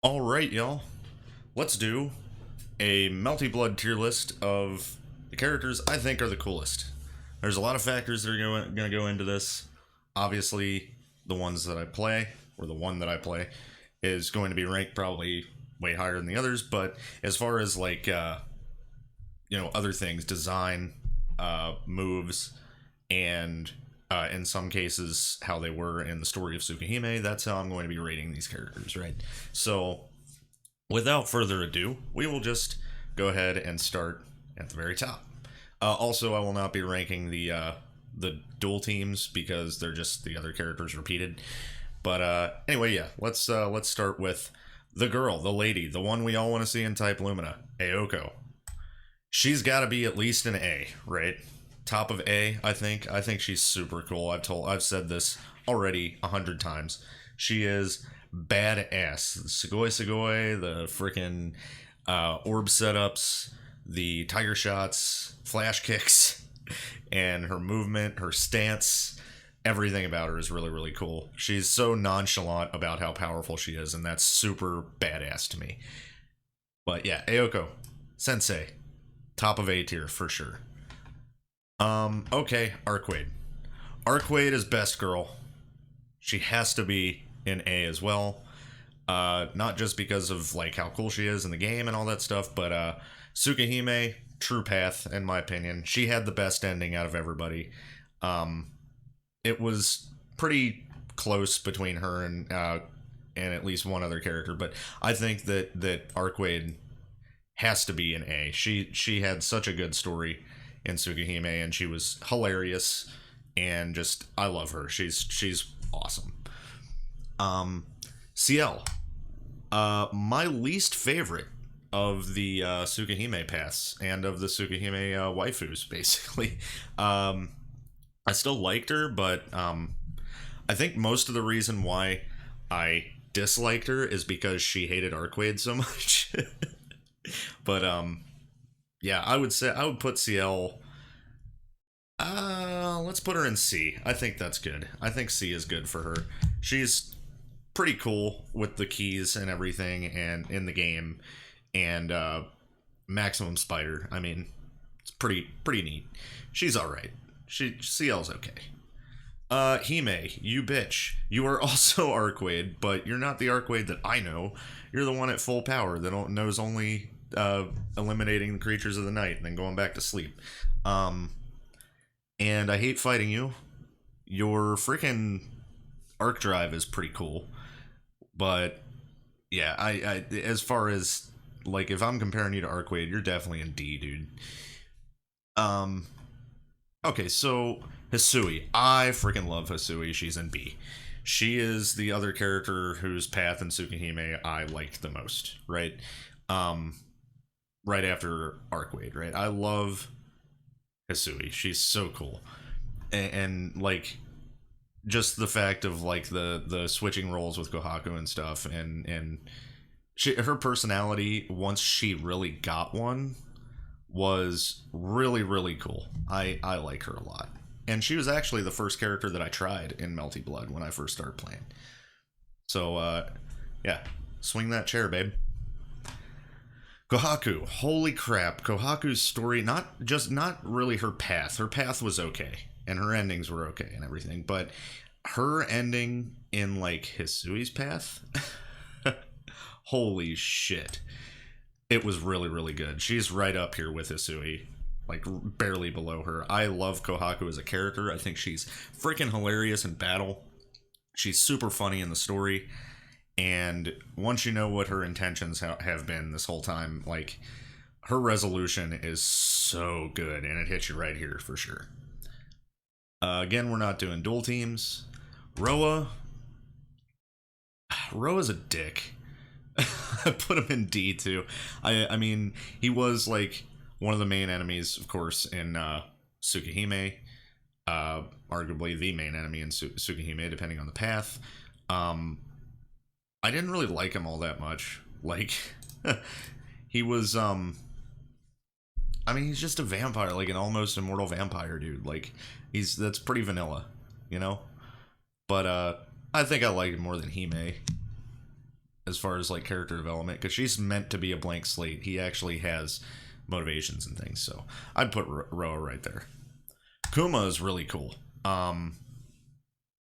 Alright, y'all. Let's do a Melty Blood tier list of the characters I think are the coolest. There's a lot of factors that are going to go into this. Obviously, the ones that I play, or the one that I play, is going to be ranked probably way higher than the others, but as far as, like, other things, design, moves, and in some cases, how they were in the story of Tsukihime, that's how I'm going to be rating these characters, right? So, without further ado, we will just go ahead and start at the very top. Also, I will not be ranking the dual teams because they're just the other characters repeated. But anyway, yeah, let's start with the girl, the lady, the one we all want to see in Type Lumina, Ayoko. She's got to be at least an A, right? Top of A, I think. I think she's super cool. I've said this already 100 times. She is badass. Sugoi Sugoi, the freaking orb setups, the tiger shots, flash kicks, and her movement, her stance, everything about her is really, really cool. She's so nonchalant about how powerful she is, and that's super badass to me. But yeah, Ayoko, Sensei, top of A tier for sure. Okay, Arcquaid. Arcquaid is best girl. She has to be in A as well. Not just because of like how cool she is in the game and all that stuff, but Tsukihime, true path in my opinion. She had the best ending out of everybody. It was pretty close between her and at least one other character, but I think that Arcquaid has to be an A. She had such a good story in Tsukihime, and she was hilarious, and just I love her. She's awesome. Ciel, my least favorite of the Tsukihime paths and of the Tsukihime waifus, basically. I still liked her, but I think most of the reason why I disliked her is because she hated Arcquaid so much. But yeah, I would put Ciel. Let's put her in C. I think that's good. I think C is good for her. She's pretty cool with the keys and everything, and in the game, and Maximum Spider. I mean, it's pretty neat. She's all right. Ciel's okay. Hime, you bitch. You are also Arcquaid, but you're not the Arcquaid that I know. You're the one at full power that knows only eliminating the creatures of the night and then going back to sleep. And I hate fighting you. Your freaking arc drive is pretty cool, but yeah, I as far as like if I'm comparing you to Arcquaid, you're definitely in D, dude. Okay, so Hassui, I freaking love Hassui. She's in B. She is the other character whose path in Tsukihime I liked the most, right? Right after Arcquaid, right? I love Hassui. She's so cool. And like just the fact of like the switching roles with Kohaku and stuff, and her personality once she really got one was really, really cool. I like her a lot. And she was actually the first character that I tried in Melty Blood when I first started playing. So yeah, swing that chair, babe. Kohaku, holy crap. Kohaku's story, not really her path. Her path was okay, and her endings were okay and everything, but her ending in like Hisui's path, holy shit. It was really, really good. She's right up here with Hassui, like barely below her. I love Kohaku as a character. I think she's freaking hilarious in battle. She's super funny in the story. And once you know what her intentions have been this whole time, like, her resolution is so good, and it hits you right here for sure. Again, we're not doing dual teams. Roa's a dick. I put him in D too. I mean, he was like one of the main enemies, of course, in Tsukihime. Arguably the main enemy in Tsukihime, depending on the path. I didn't really like him all that much. Like, he was, I mean, he's just a vampire, like an almost immortal vampire, dude. Like, that's pretty vanilla, you know? But, I think I like him more than Hime. as far as like character development, because she's meant to be a blank slate. He actually has motivations and things, so I'd put Roa right there. Kuma is really cool.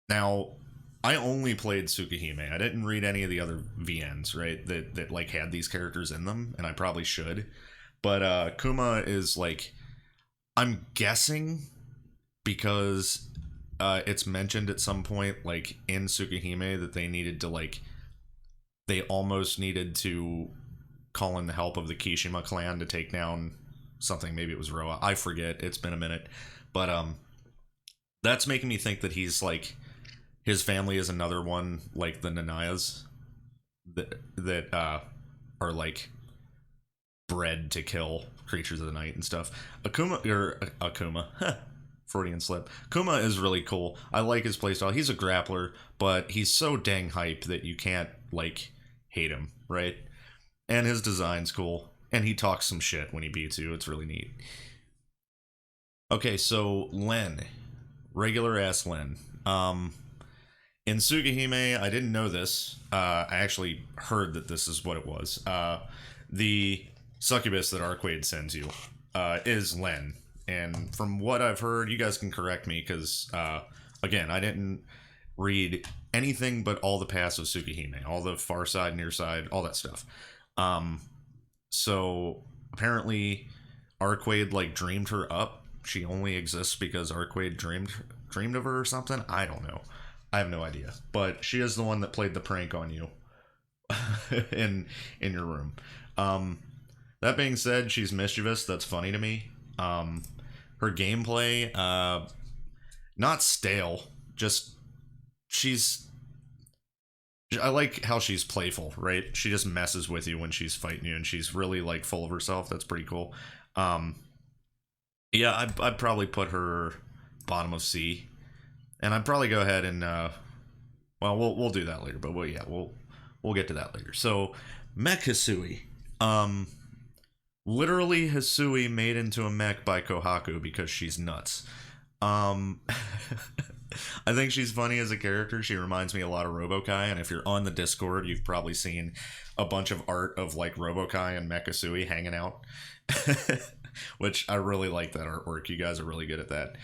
Now, I only played Tsukihime. I didn't read any of the other VNs, right, that like had these characters in them, and I probably should. But Kuma is like, I'm guessing because it's mentioned at some point, like in Tsukihime, that they needed to like, they almost needed to call in the help of the Kishima clan to take down something. Maybe it was Roa. I forget. It's been a minute. But that's making me think that he's like, his family is another one like the Nanayas that are like bred to kill creatures of the night and stuff. Akuma, Freudian slip. Kuma is really cool. I like his playstyle. He's a grappler, but he's so dang hype that you can't like hate him, right? And his design's cool, and he talks some shit when he beats you. It's really neat. Okay, so Len, regular ass Len. In Tsukihime, I didn't know this. I actually heard that this is what it was. The succubus that Arcquaid sends you is Len. And from what I've heard, you guys can correct me, because, again, I didn't read anything but all the past of Tsukihime. All the far side, near side, all that stuff. So, apparently, Arcquaid, like, dreamed her up. She only exists because Arcquaid dreamed of her or something? I don't know. I have no idea, but she is the one that played the prank on you in your room. That being said, she's mischievous. That's funny to me. Her gameplay, not stale. Just I like how she's playful, right? She just messes with you when she's fighting you, and she's really like full of herself. That's pretty cool. Yeah, I'd probably put her bottom of C. And I'd probably go ahead and, well, we'll do that later, but we'll get to that later. So, Mechasui. Literally Hassui made into a mech by Kohaku because she's nuts. I think she's funny as a character. She reminds me a lot of Robokai, and if you're on the Discord, you've probably seen a bunch of art of, like, Robokai and Mechasui hanging out. Which I really like that artwork. You guys are really good at that.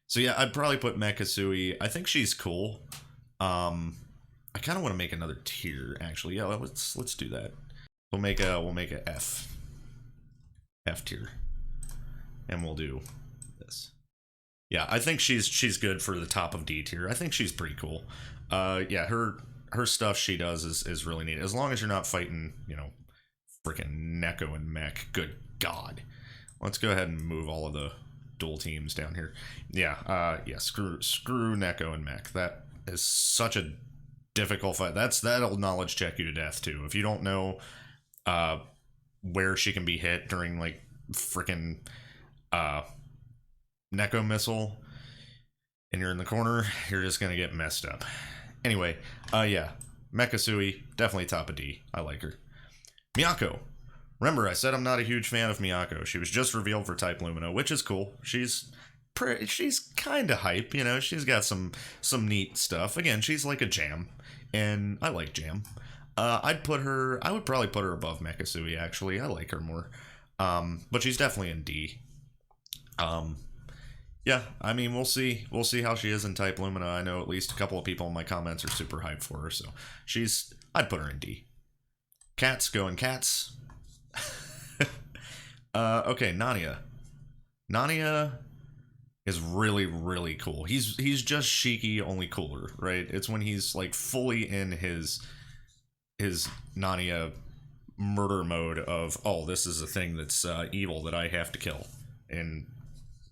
So yeah, I'd probably put Mechasui. I think she's cool. I kind of want to make another tier, actually. Yeah, let's do that. We'll make a F tier, and we'll do this. Yeah, I think she's good for the top of D tier. I think she's pretty cool. Yeah, her stuff she does is really neat. As long as you're not fighting, you know, freaking Neko and Mech. Good God. Let's go ahead and move all of the dual teams down here. Yeah, screw Neko and Mech. That is such a difficult fight. That'll knowledge check you to death too. If you don't know where she can be hit during like freaking Neko missile and you're in the corner, you're just gonna get messed up. Anyway, yeah, Mechasui, definitely top of D. I like her. Miyako. Remember, I said I'm not a huge fan of Miyako. She was just revealed for Type Lumina, which is cool. She's kind of hype, you know. She's got some neat stuff. Again, she's like a jam, and I like jam. I would probably put her above Mechasui, actually. I like her more. But she's definitely in D. Yeah, I mean, we'll see how she is in Type Lumina. I know at least a couple of people in my comments are super hyped for her, so I'd put her in D. Cats going cats. Okay, Nania. Nania is really, really cool. He's just Shiki, only cooler, right? It's when he's like fully in his Nania murder mode of, oh, this is a thing that's evil that I have to kill in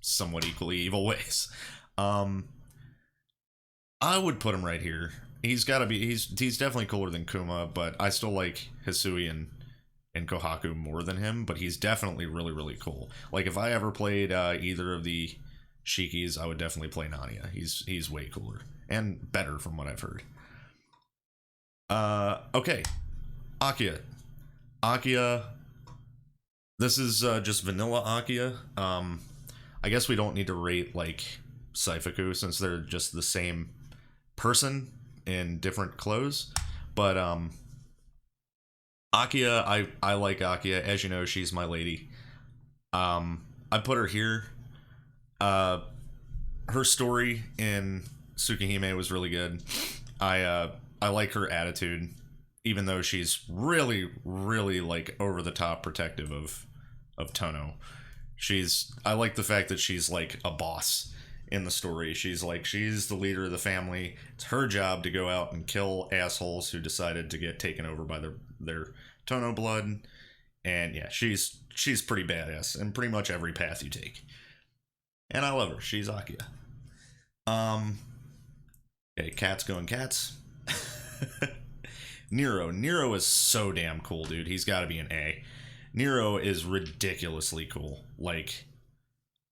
somewhat equally evil ways. I would put him right here. He's definitely cooler than Kuma, but I still like Hassui and Kohaku more than him, but he's definitely really, really cool. Like, if I ever played either of the Shikis, I would definitely play Nania. He's way cooler and better from what I've heard. Okay, Akia. This is just vanilla Akia. I guess we don't need to rate like Scifiku since they're just the same person in different clothes. But Akia, I like Akia. As you know, she's my lady. I put her here. Her story in Tsukihime was really good. I like her attitude, even though she's really, really like over the top protective of Tono. I like the fact that she's like a boss in the story. She's the leader of the family. It's her job to go out and kill assholes who decided to get taken over by their Tono blood. And yeah, she's pretty badass in pretty much every path you take. And I love her. She's Akia. Okay, cats going cats. Nero is so damn cool, dude. He's got to be an A. Nero is ridiculously cool. Like,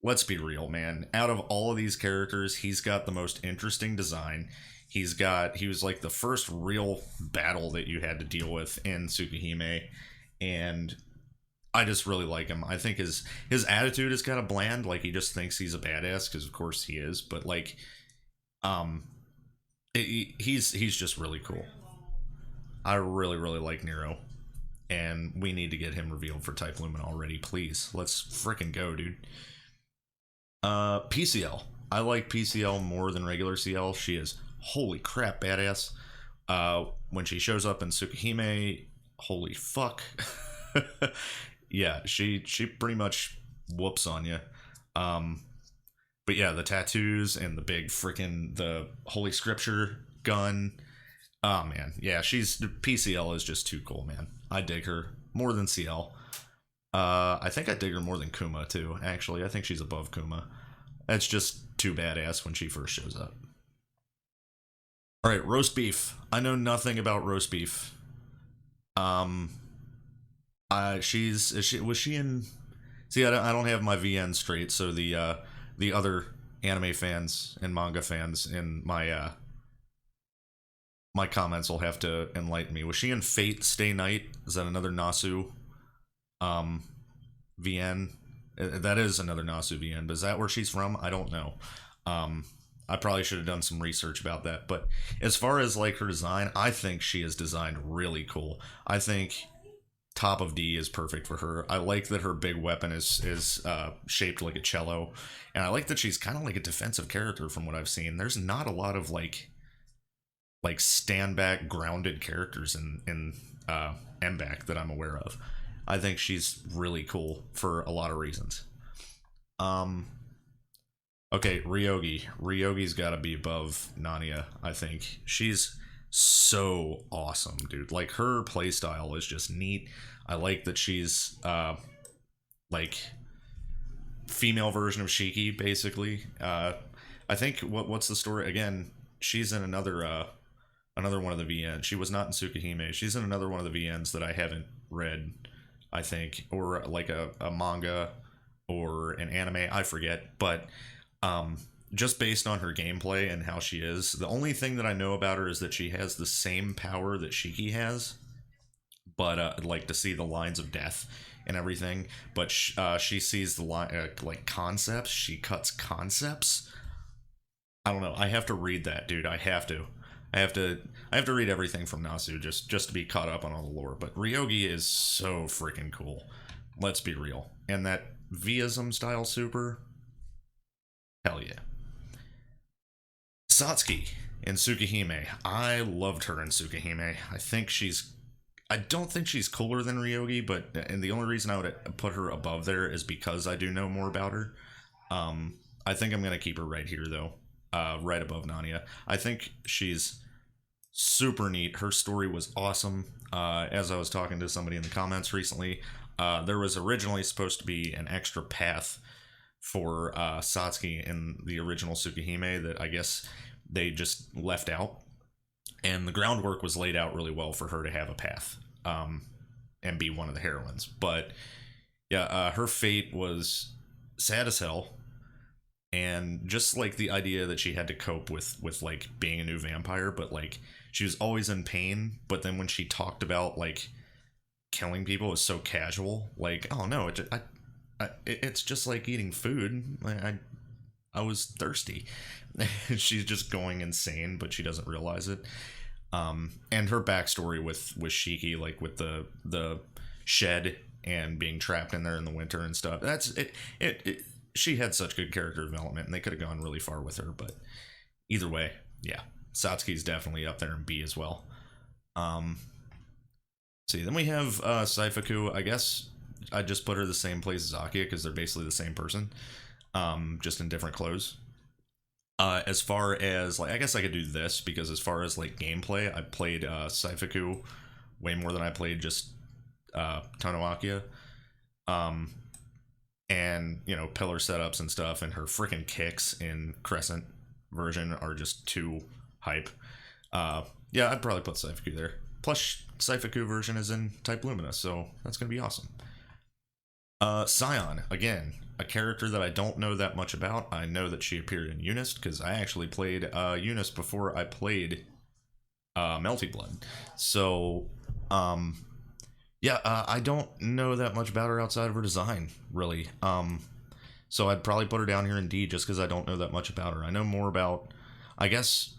let's be real, man. Out of all of these characters, he's got the most interesting design. He was like the first real battle that you had to deal with in Tsukihime, and I just really like him. I think his attitude is kind of bland. Like, he just thinks he's a badass, because of course he is, but like, he's just really cool. I really, really like Nero, and we need to get him revealed for Type Lumen already, please. Let's frickin' go, dude. PCL. I like PCL more than regular CL. She is holy crap badass. When she shows up in Tsukihime, holy fuck. Yeah, she pretty much whoops on you. But yeah, the tattoos and the big the holy scripture gun. Oh man, yeah, PCL is just too cool, man. I dig her more than CL. I think I dig her more than Kuma too. Actually, I think she's above Kuma. That's just too badass when she first shows up. All right, roast beef. I know nothing about roast beef. Was she in? See, I don't have my Vienne straight, so the other anime fans and manga fans in my my comments will have to enlighten me. Was she in Fate Stay Night? Is that another Nasu? Vienne? That is another Nasu Vienne, but is that where she's from? I don't know. I probably should have done some research about that. But as far as like her design, I think she is designed really cool. I think top of D is perfect for her. I like that her big weapon is shaped like a cello, and I like that she's kind of like a defensive character from what I've seen. There's not a lot of like stand back grounded characters in MBAC that I'm aware of. I think she's really cool for a lot of reasons. Okay, Ryogi. Ryogi's got to be above Nania, I think. She's so awesome, dude. Like, her playstyle is just neat. I like that she's like female version of Shiki, basically. I think what's the story again? She's in another one of the VNs. She was not in Tsukihime. She's in another one of the VNs that I haven't read, I think, or like a manga or an anime, I forget. But just based on her gameplay and how she is, the only thing that I know about her is that she has the same power that Shiki has, but like to see the lines of death and everything. But she sees the like concepts. She cuts concepts. I don't know. I have to read that, dude. I have to read everything from Nasu just to be caught up on all the lore. But Ryogi is so freaking cool. Let's be real. And that Vism style super, hell yeah. Satsuki in Tsukihime. I loved her in Tsukihime. I don't think she's cooler than Ryogi, and the only reason I would put her above there is because I do know more about her. I think I'm gonna keep her right here though. Right above Nania. I think she's super neat. Her story was awesome. As I was talking to somebody in the comments recently, there was originally supposed to be an extra path for Satsuki in the original Tsukihime that I guess they just left out, and the groundwork was laid out really well for her to have a path and be one of the heroines. But yeah, her fate was sad as hell. And just like the idea that she had to cope with like being a new vampire, but like she was always in pain. But then when she talked about like killing people, it was so casual. Like, oh no, it's just like eating food. I was thirsty. She's just going insane, but she doesn't realize it. And her backstory with Shiki, like with the shed and being trapped in there in the winter and stuff. That's it. She had such good character development, and they could have gone really far with her. But either way, yeah, Satsuki's definitely up there in B as well. See, then we have Scifiku. I guess I just put her the same place as Akia because they're basically the same person, just in different clothes. As far as, like, I guess I could do this because as far as like gameplay, I played Scifiku way more than I played just Akia. And you know, pillar setups and stuff, and her freaking kicks in Crescent version are just too hype. Yeah, I'd probably put Scifiku there. Plus, Scifiku version is in Type Lumina, so that's gonna be awesome. Scion, again, a character that I don't know that much about. I know that she appeared in Eunice, because I actually played Eunice before I played Melty Blood. So, yeah, I don't know that much about her outside of her design, really. So I'd probably put her down here in D just because I don't know that much about her. I know more about, I guess,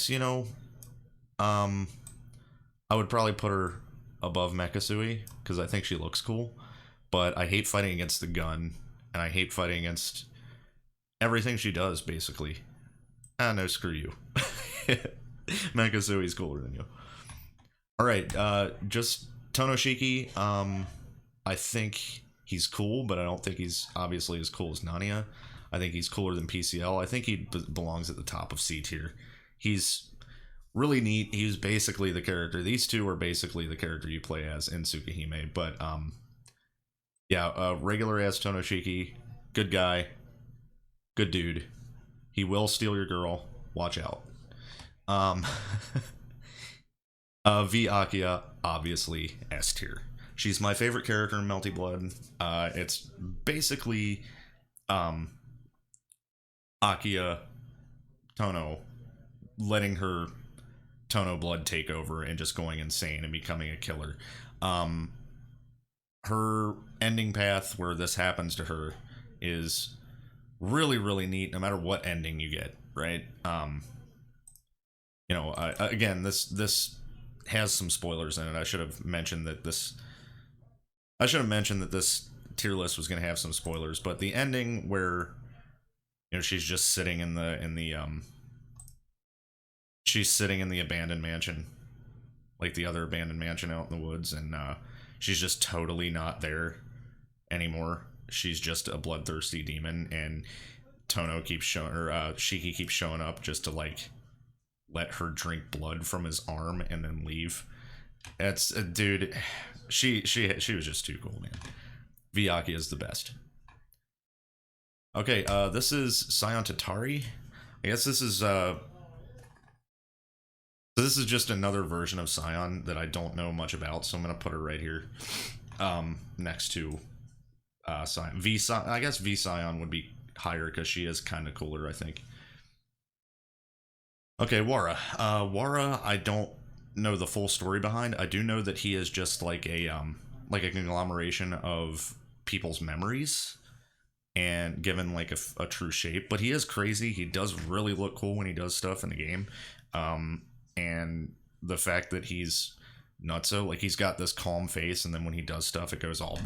you know, I would probably put her above Mechasui because I think she looks cool. But I hate fighting against the gun, and I hate fighting against everything she does, basically. Ah, no, screw you. Mechasui's cooler than you. Alright, just Tonoshiki. I think he's cool, but I don't think he's obviously as cool as Nania. I think he's cooler than PCL. I think he belongs at the top of C tier. He's really neat. He's basically the character. These two are basically the character you play as in Tsukihime, but, yeah, regular ass Tonoshiki, good guy, good dude. He will steal your girl. Watch out. V Akia, obviously S tier. She's my favorite character in Melty Blood. It's basically Akia Tono letting her Tono blood take over and just going insane and becoming a killer. Her ending path where this happens to her is really, really neat no matter what ending you get, right? You know, again, this has some spoilers in it. I should have mentioned that this tier list was going to have some spoilers, but the ending where, you know, she's just sitting in the she's sitting in the abandoned mansion, like the other abandoned mansion out in the woods, and she's just totally not there anymore. She's just a bloodthirsty demon, and Tono keeps showing, or Shiki keeps showing up just to like let her drink blood from his arm and then leave. It's dude, she was just too cool, man. Viaki is the best. Okay, this is Scion Tatari. I guess this is so this is just another version of Scion that I don't know much about, so I'm gonna put her right here, next to Scion. I guess V Scion would be higher because she is kind of cooler, I think. Okay, Wara. Wara, I don't know the full story behind. I do know that he is just like a conglomeration of people's memories and given like a true shape. But he is crazy. He does really look cool when he does stuff in the game. And the fact that he's nutso, like he's got this calm face, and then when he does stuff, it goes all,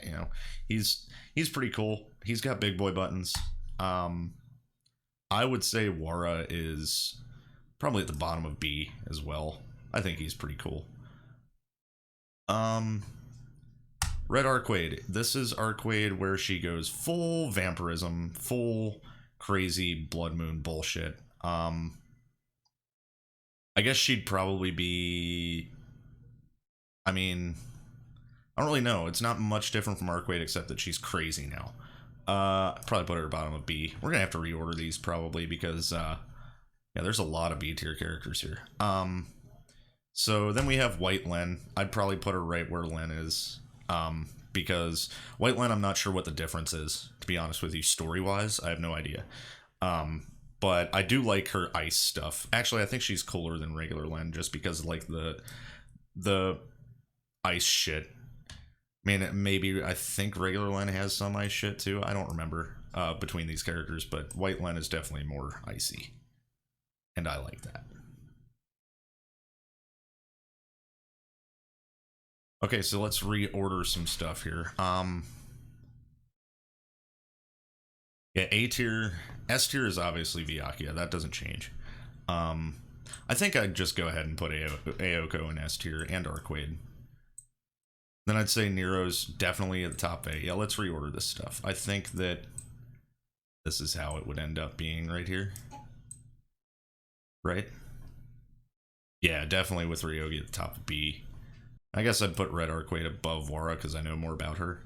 you know, he's pretty cool. He's got big boy buttons. I would say Wara is probably at the bottom of B as well. I think he's pretty cool. Red Arcquaid. This is Arcquaid where she goes full vampirism, full crazy blood moon bullshit. I guess she'd probably be, I mean, I don't really know. It's not much different from Arcquaid except that she's crazy now. Probably put her at the bottom of B. We're gonna have to reorder these probably because yeah, there's a lot of B tier characters here. So then we have White Len. I'd probably put her right where Len is. Because White Len, I'm not sure what the difference is, to be honest with you, story-wise. I have no idea. But I do like her ice stuff. Actually, I think she's cooler than regular Len just because of, like, the ice shit. I mean, maybe I think regular Len has some ice shit too. I don't remember between these characters, but White Len is definitely more icy. And I like that. Okay, so let's reorder some stuff here. Yeah, A tier. S tier is obviously Akia. That doesn't change. I think I'd just go ahead and put Aoko in S tier and Arcquaid. Then I'd say Nero's definitely at the top A. Yeah, let's reorder this stuff. I think that this is how it would end up being right here. Right? Yeah, definitely with Ryogi at the top of B. I guess I'd put Red Arcquaid above Wara because I know more about her.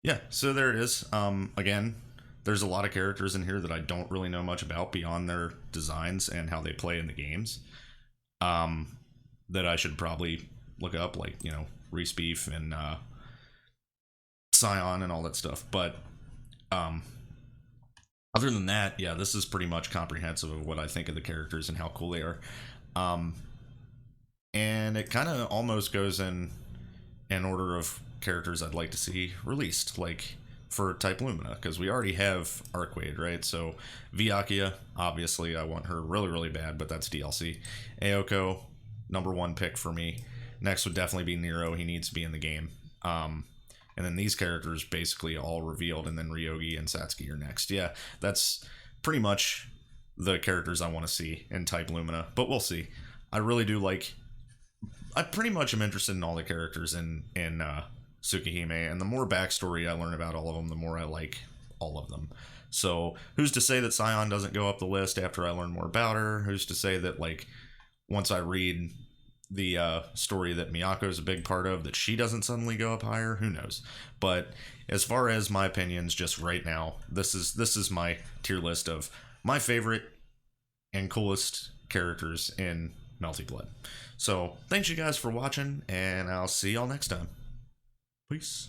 Yeah, so there it is. Again, there's a lot of characters in here that I don't really know much about beyond their designs and how they play in the games. That I should probably look up, like, you know, Reese Beef and Scion and all that stuff. But other than that, yeah, this is pretty much comprehensive of what I think of the characters and how cool they are. And it kind of almost goes in order of characters I'd like to see released, like for Type Lumina, because we already have Arcquaid, right? So Akia, obviously I want her really, really bad, but that's DLC. Aoko, #1 pick for me. Next would definitely be Nero. He needs to be in the game. And then these characters basically all revealed, and then Ryogi and Satsuki are next. Yeah, that's pretty much the characters I want to see in Type Lumina, but we'll see. I really do like... I pretty much am interested in all the characters in Tsukihime, and the more backstory I learn about all of them, the more I like all of them. So who's to say that Scion doesn't go up the list after I learn more about her? Who's to say that, like, once I read the story that Miyako's a big part of, that she doesn't suddenly go up higher? Who knows? But as far as my opinions, just right now, this is my tier list of my favorite and coolest characters in Melty Blood. So thanks you guys for watching, and I'll see y'all next time. Peace.